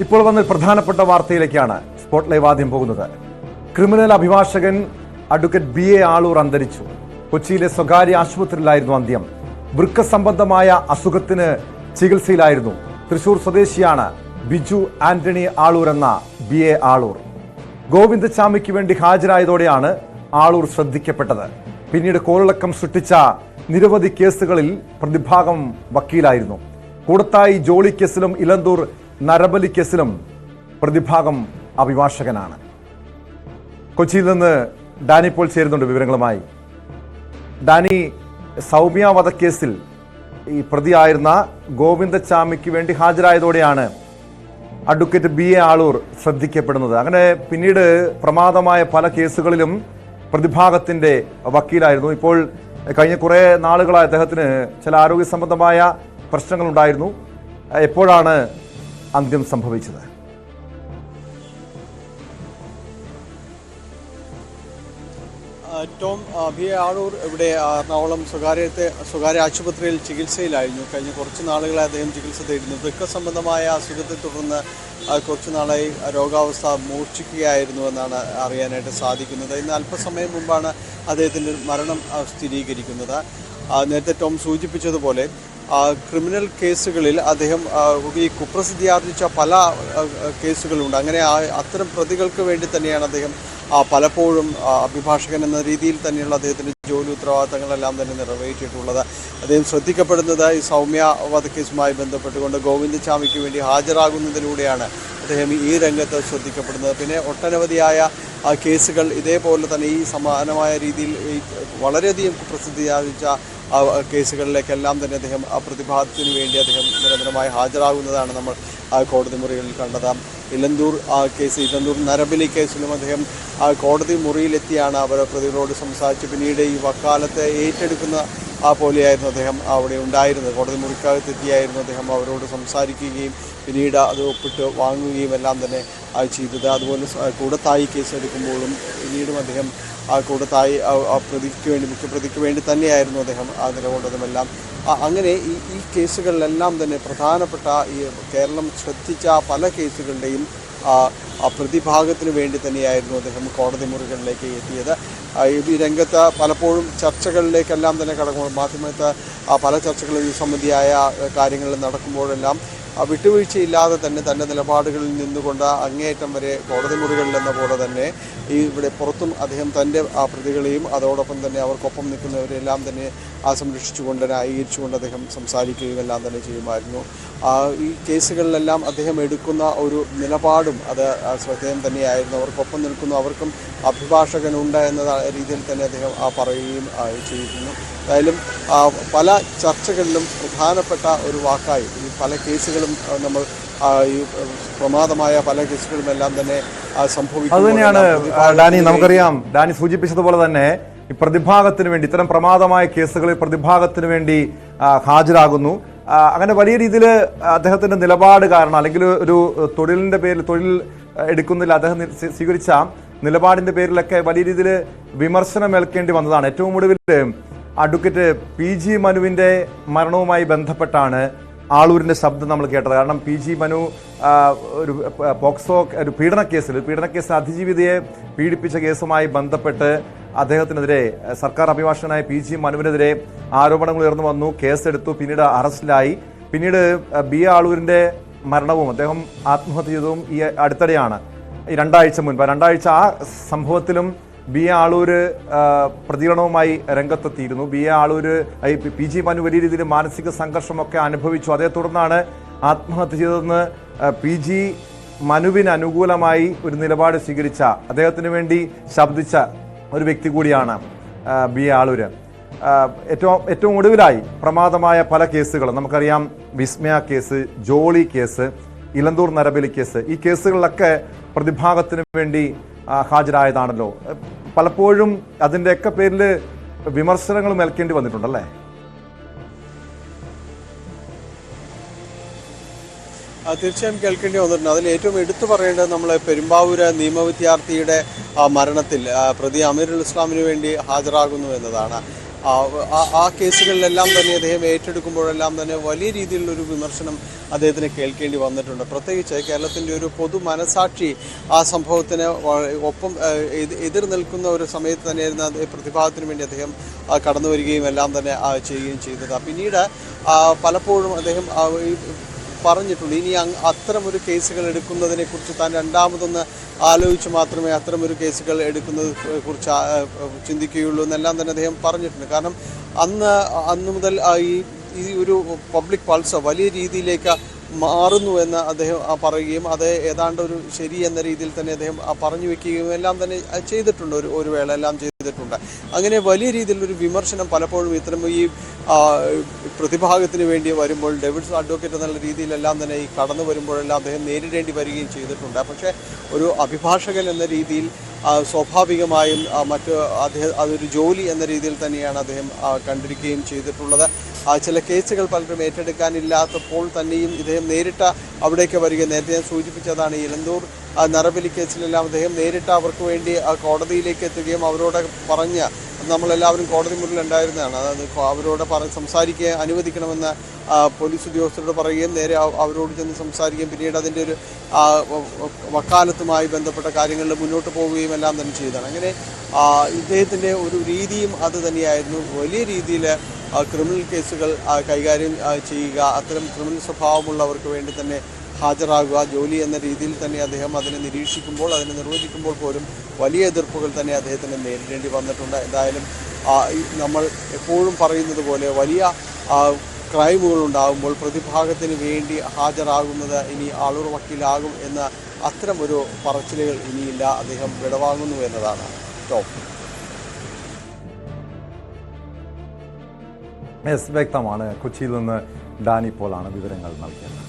ഇപ്പോൾ വന്ന പ്രധാനപ്പെട്ട വാർത്തയിലേക്കാണ് സ്പോട്ട് ലൈവ് ആദ്യം പോകുന്നത്. ക്രിമിനൽ അഭിഭാഷകൻ അഡ്വക്കേറ്റ് BA ആളൂർ അന്തരിച്ചു. കൊച്ചിയിലെ സ്വകാര്യ ആശുപത്രിയിലായിരുന്നു അന്ത്യം. വൃക്ക സംബന്ധമായ അസുഖത്തിന് ചികിത്സയിലായിരുന്നു. തൃശൂർ സ്വദേശിയാണ് ബിജു ആന്റണി ആളൂർ എന്ന BA ആളൂർ. ഗോവിന്ദചാമിക്ക് വേണ്ടി ഹാജരായതോടെയാണ് ആളൂർ ശ്രദ്ധിക്കപ്പെട്ടത്. പിന്നീട് കോളിളക്കം സൃഷ്ടിച്ച നിരവധി കേസുകളിൽ പ്രതിഭാഗം വക്കീലായിരുന്നു. കൂടത്തായി ജോളി കേസിലും ഇലന്തൂർ നരബലി കേസിലും പ്രതിഭാഗം അഭിഭാഷകനാണ്. കൊച്ചിയിൽ നിന്ന് ഡാനി പോൾ ചേരുന്നുണ്ട് വിവരങ്ങളുമായി. ഡാനി, സൗമ്യ വധക്കേസിൽ ഈ പ്രതിയായിരുന്ന ഗോവിന്ദചാമിക്ക് വേണ്ടി ഹാജരായതോടെയാണ് അഡ്വക്കേറ്റ് BA ആളൂർ ശ്രദ്ധിക്കപ്പെടുന്നത്. അങ്ങനെ പിന്നീട് പ്രമാദമായ പല കേസുകളിലും പ്രതിഭാഗത്തിന്റെ വക്കീലായിരുന്നു. ഇപ്പോൾ കഴിഞ്ഞ കുറേ നാളുകളായി അദ്ദേഹത്തിന് ചില ആരോഗ്യ സംബന്ധമായ പ്രശ്നങ്ങളുണ്ടായിരുന്നു. എപ്പോഴാണ് അന്ത്യം സംഭവിച്ചത്? ടോം, BA ആളൂർ ഇവിടെ എറണാകുളം സ്വകാര്യ ആശുപത്രിയിൽ ചികിത്സയിലായിരുന്നു. കഴിഞ്ഞ കുറച്ച് നാളുകളായി അദ്ദേഹം ചികിത്സ തേടുന്നു. വൃക്ക സംബന്ധമായ അസുഖത്തെ തുടർന്ന് കുറച്ച് നാളായി രോഗാവസ്ഥ മൂർച്ഛിക്കുകയായിരുന്നു എന്നാണ് അറിയാനായിട്ട് സാധിക്കുന്നത്. ഇന്ന് അല്പസമയം മുമ്പാണ് അദ്ദേഹത്തിൻ്റെ മരണം സ്ഥിരീകരിക്കുന്നത്. നേരത്തെ ടോം സൂചിപ്പിച്ചതുപോലെ ക്രിമിനൽ കേസുകളിൽ അദ്ദേഹം ഈ കുപ്രസിദ്ധി ആർജിച്ച പല കേസുകളുണ്ട്. അങ്ങനെ അത്തരം പ്രതികൾക്ക് വേണ്ടി തന്നെയാണ് അദ്ദേഹം പലപ്പോഴും അഭിഭാഷകൻ എന്ന രീതിയിൽ തന്നെയുള്ള അദ്ദേഹത്തിൻ്റെ ജോലി ഉത്തരവാദിത്തങ്ങളെല്ലാം തന്നെ നിറവേറ്റിയിട്ടുള്ളത്. അദ്ദേഹം ശ്രദ്ധിക്കപ്പെടുന്നത് ഈ സൗമ്യ വധക്കേസുമായി ബന്ധപ്പെട്ടുകൊണ്ട് ഗോവിന്ദചാമിക്ക് വേണ്ടി ഹാജരാകുന്നതിലൂടെയാണ് അദ്ദേഹം ഈ രംഗത്ത് ശ്രദ്ധിക്കപ്പെടുന്നത്. പിന്നെ ഒട്ടനവധിയായ കേസുകൾ ഇതേപോലെ തന്നെ ഈ സമാനമായ രീതിയിൽ വളരെയധികം പ്രസിദ്ധി ആർജിച്ച കേസുകളിലേക്കെല്ലാം തന്നെ അദ്ദേഹം പ്രതിഭാഗത്തിന് വേണ്ടി അദ്ദേഹം നിരന്തരമായി ഹാജരാകുന്നതാണ് നമ്മൾ കോടതി മുറികളിൽ കണ്ടത്. ഇലന്തൂർ നരബലി കേസിലും അദ്ദേഹം കോടതി മുറിയിലെത്തിയാണ് അവർ പ്രതികളോട് സംസാരിച്ച് പിന്നീട് ഈ വക്കാലത്ത് ഏറ്റെടുക്കുന്ന പോലെയായിരുന്നു അദ്ദേഹം അവിടെ ഉണ്ടായിരുന്നത്. കോടതി മുറിക്കകത്തെത്തിയായിരുന്നു അദ്ദേഹം അവരോട് സംസാരിക്കുകയും പിന്നീട് അത് ഒപ്പിട്ട് വാങ്ങുകയും എല്ലാം തന്നെ ചെയ്തത്. അതുപോലെ കൂടത്തായി കേസ് എടുക്കുമ്പോഴും പിന്നീടും അദ്ദേഹം കൂടത്തായി മുഖ്യപ്രതിക്ക് വേണ്ടി തന്നെയായിരുന്നു അദ്ദേഹം നിലകൊണ്ടതുമെല്ലാം. അങ്ങനെ ഈ കേസുകളിലെല്ലാം തന്നെ പ്രധാനപ്പെട്ട ഈ കേരളം ശ്രദ്ധിച്ച പല കേസുകളുടെയും പ്രതിഭാഗത്തിന് വേണ്ടി തന്നെയായിരുന്നു അദ്ദേഹം കോടതി മുറികളിലേക്ക് എത്തിയത്. ഈ രംഗത്ത് പലപ്പോഴും ചർച്ചകളിലേക്കെല്ലാം തന്നെ കടക്കുമ്പോൾ മാധ്യമത്തെ പല ചർച്ചകളും ഈ സംബന്ധിയായ കാര്യങ്ങൾ നടക്കുമ്പോഴെല്ലാം വിട്ടുവീഴ്ചയില്ലാതെ തന്നെ തൻ്റെ നിലപാടുകളിൽ നിന്നുകൊണ്ട് അങ്ങേയറ്റം വരെ കോടതി മുറികളിൽ എന്ന പോലെ തന്നെ ഇവിടെ പുറത്തും അദ്ദേഹം തൻ്റെ പ്രതികളെയും അതോടൊപ്പം തന്നെ അവർക്കൊപ്പം നിൽക്കുന്നവരെല്ലാം തന്നെ സംരക്ഷിച്ചുകൊണ്ട് ന്യായീകരിച്ചുകൊണ്ട് അദ്ദേഹം സംസാരിക്കുകയും എല്ലാം തന്നെ ചെയ്യുമായിരുന്നു. ഈ കേസുകളിലെല്ലാം അദ്ദേഹം എടുക്കുന്ന ഒരു നിലപാടും അത് ശ്രദ്ധേയം തന്നെയായിരുന്നു. അവർക്കൊപ്പം നിൽക്കുന്നു, അവർക്കും അഭിഭാഷകനുണ്ട് എന്ന രീതിയിൽ തന്നെ അദ്ദേഹം പറയുകയും ചെയ്തിരുന്നു. എന്തായാലും പല ചർച്ചകളിലും പ്രധാനപ്പെട്ട ഒരു വാക്കായി ഈ പല കേസുകളും നമ്മൾ ഈ പ്രമാദമായ പല കേസുകളും എല്ലാം തന്നെ സംഭവിക്കും. അതുതന്നെയാണ് ഡാനി, നമുക്കറിയാം, ഡാനി സൂചിപ്പിച്ചതുപോലെ തന്നെ ഈ പ്രതിഭാഗത്തിന് വേണ്ടി ഇത്തരം പ്രമാദമായ കേസുകളിൽ പ്രതിഭാഗത്തിന് വേണ്ടി ഹാജരാകുന്നു. അങ്ങനെ വലിയ രീതിയിൽ അദ്ദേഹത്തിന്റെ നിലപാട് കാരണം അല്ലെങ്കിൽ ഒരു തൊഴിലിന്റെ പേരിൽ തൊഴിൽ എടുക്കുന്നില്ല അദ്ദേഹം സ്വീകരിച്ച നിലപാടിന്റെ പേരിലൊക്കെ വലിയ രീതിയിൽ വിമർശനം ഏൽക്കേണ്ടി വന്നതാണ്. ഏറ്റവും ഒടുവിൽ അഡ്വക്കേറ്റ് PG മനുവിന്റെ മരണവുമായി ബന്ധപ്പെട്ടാണ് ആളൂരിന്റെ ശബ്ദം നമ്മൾ കേട്ടത്. കാരണം PG മനു ഒരു പോക്സോ ഒരു പീഡനക്കേസിൽ അതിജീവിതയെ പീഡിപ്പിച്ച കേസുമായി ബന്ധപ്പെട്ട് അദ്ദേഹത്തിനെതിരെ സർക്കാർ അഭിഭാഷകനായ PG മനുവിനെതിരെ ആരോപണങ്ങൾ ഉയർന്നു വന്നു. കേസെടുത്തു, പിന്നീട് അറസ്റ്റിലായി. പിന്നീട് BA ആളൂരിന്റെ മരണവും അദ്ദേഹം ആത്മഹത്യ ചെയ്തതും ഈ അടുത്തിടെയാണ്, ഈ രണ്ടാഴ്ച മുൻപ്. ആ സംഭവത്തിലും BA ആളൂര് പ്രതികരണവുമായി രംഗത്തെത്തിയിരുന്നു. BA ആളൂര് PG മനു വലിയ രീതിയിൽ മാനസിക സംഘർഷമൊക്കെ അനുഭവിച്ചു. അതേ തുടർന്നാണ് ആത്മഹത്യ ചെയ്തതെന്ന് PG മനുവിന് അനുകൂലമായി ഒരു നിലപാട് സ്വീകരിച്ച, അദ്ദേഹത്തിന് വേണ്ടി ശബ്ദിച്ച ഒരു വ്യക്തി കൂടിയാണ് BA ആളൂര്. ഏറ്റവും ഒടുവിലായി പ്രമാദമായ പല കേസുകളും നമുക്കറിയാം. വിസ്മയ കേസ്, ജോളി കേസ്, ഇലന്തൂർ നരബലി കേസ്, ഈ കേസുകളിലൊക്കെ പ്രതിഭാഗത്തിന് വേണ്ടി ഹാജരായതാണല്ലോ. പലപ്പോഴും അതിൻ്റെയൊക്കെ പേരിൽ വിമർശനങ്ങളും ഏൽക്കേണ്ടി വന്നിട്ടുണ്ടല്ലേ? തീർച്ചയായും കേൾക്കേണ്ടി വന്നിട്ടുണ്ട്. അതിൽ ഏറ്റവും എടുത്തു പറയേണ്ടത് നമ്മൾ പെരുമ്പാവൂര് നിയമവിദ്യാർത്ഥിയുടെ മരണത്തിൽ പ്രതി അമീറുൽ ഇസ്ലാമിന് വേണ്ടി ഹാജരാകുന്നു എന്നതാണ്. ആ കേസുകളിലെല്ലാം തന്നെ അദ്ദേഹം ഏറ്റെടുക്കുമ്പോഴെല്ലാം തന്നെ വലിയ രീതിയിലുള്ളൊരു വിമർശനം അദ്ദേഹത്തിന് കേൾക്കേണ്ടി വന്നിട്ടുണ്ട്. പ്രത്യേകിച്ച് കേരളത്തിൻ്റെ ഒരു പൊതു മനസാക്ഷി ആ സംഭവത്തിന് ഒപ്പം എതിർ നിൽക്കുന്ന ഒരു സമയത്ത് തന്നെയായിരുന്നു പ്രതിഭാഗത്തിന് വേണ്ടി അദ്ദേഹം കടന്നു വരികയും എല്ലാം തന്നെ ചെയ്യുകയും ചെയ്തത്. പിന്നീട് പലപ്പോഴും അദ്ദേഹം പറഞ്ഞിട്ടുണ്ട് ഇനി അത്തരമൊരു കേസുകൾ എടുക്കുന്നതിനെക്കുറിച്ച് താൻ രണ്ടാമതൊന്ന് ആലോചിച്ച് മാത്രമേ അത്തരമൊരു കേസുകൾ എടുക്കുന്നത് കുറിച്ച് ചിന്തിക്കുകയുള്ളൂ എന്നെല്ലാം തന്നെ അദ്ദേഹം പറഞ്ഞിട്ടുണ്ട്. കാരണം അന്ന് മുതൽ ഈ ഒരു പബ്ലിക് പൾസ് വലിയ രീതിയിലേക്ക് മാറുന്നു എന്ന് അദ്ദേഹം പറയുകയും അത് ഏതാണ്ട് ഒരു ശരി എന്ന രീതിയിൽ തന്നെ അദ്ദേഹം പറഞ്ഞു വെക്കുകയും എല്ലാം തന്നെ ചെയ്തിട്ടുണ്ട്. ഒരു വേള എല്ലാം ചെയ്തിട്ടുണ്ട്. അങ്ങനെ വലിയ രീതിയിലൊരു വിമർശനം പലപ്പോഴും ഇത്തരം ഈ പ്രതിഭാഗത്തിന് വേണ്ടി വരുമ്പോൾ ഡെവിൾസ് അഡ്വക്കേറ്റ് എന്നുള്ള രീതിയിലെല്ലാം തന്നെ ഈ കടന്നു വരുമ്പോഴെല്ലാം അദ്ദേഹം നേരിടേണ്ടി വരികയും ചെയ്തിട്ടുണ്ട്. പക്ഷേ ഒരു അഭിഭാഷകൻ എന്ന രീതിയിൽ സ്വാഭാവികമായും അതൊരു ജോലി എന്ന രീതിയിൽ തന്നെയാണ് അദ്ദേഹം കണ്ടിരിക്കുകയും ചെയ്തിട്ടുള്ളത്. ചില കേസുകൾ പലരും ഏറ്റെടുക്കാനില്ലാത്തപ്പോൾ തന്നെയും ഇദ്ദേഹം നേരിട്ട് അവിടേക്ക് വരിക. നേരത്തെ ഞാൻ സൂചിപ്പിച്ചതാണ് ഇലന്തൂർ നരബലി കേസിലെല്ലാം അദ്ദേഹം നേരിട്ട് അവർക്ക് വേണ്ടി കോടതിയിലേക്ക് എത്തുകയും അവരോട് പറഞ്ഞ് നമ്മളെല്ലാവരും കോടതി മുറിയിലുണ്ടായിരുന്നതാണ്. അതായത് അവരോട് സംസാരിക്കാൻ അനുവദിക്കണമെന്ന് പോലീസ് ഉദ്യോഗസ്ഥരോട് പറയുകയും നേരെ അവരോട് ചെന്ന് സംസാരിക്കുകയും പിന്നീട് അതിൻ്റെ ഒരു വക്കാലത്തുമായി ബന്ധപ്പെട്ട കാര്യങ്ങളിൽ മുന്നോട്ട് പോവുകയും എല്ലാം തന്നെ ചെയ്തതാണ്. അങ്ങനെ ഇദ്ദേഹത്തിൻ്റെ ഒരു രീതിയും അത് തന്നെയായിരുന്നു. വലിയ രീതിയിൽ ക്രിമിനൽ കേസുകൾ കൈകാര്യം ചെയ്യുക, അത്തരം ക്രിമിനൽ സ്വഭാവമുള്ളവർക്ക് വേണ്ടി തന്നെ ഹാജരാകുക, ജോലി എന്ന രീതിയിൽ തന്നെ അദ്ദേഹം അതിനെ നിരീക്ഷിക്കുമ്പോൾ അതിനെ നിർവചിക്കുമ്പോൾ പോലും വലിയ എതിർപ്പുകൾ തന്നെ അദ്ദേഹത്തിന് നേരിടേണ്ടി വന്നിട്ടുണ്ട്. എന്തായാലും നമ്മൾ എപ്പോഴും പറയുന്നത് പോലെ വലിയ ക്രൈമുകൾ ഉണ്ടാകുമ്പോൾ പ്രതിഭാഗത്തിന് വേണ്ടി ഹാജരാകുന്നത് ഇനി ആളൂർ വക്കീലാകും എന്ന അത്തരം ഒരു പറച്ചിലുകൾ ഇനിയില്ല. അദ്ദേഹം വിടവാങ്ങുന്നു എന്നതാണ് ടോപ്പ്. വ്യക്തമാണ്. കൊച്ചിയിൽ നിന്ന് ഡാനി പോളാണ് വിവരങ്ങൾ നൽകിയത്.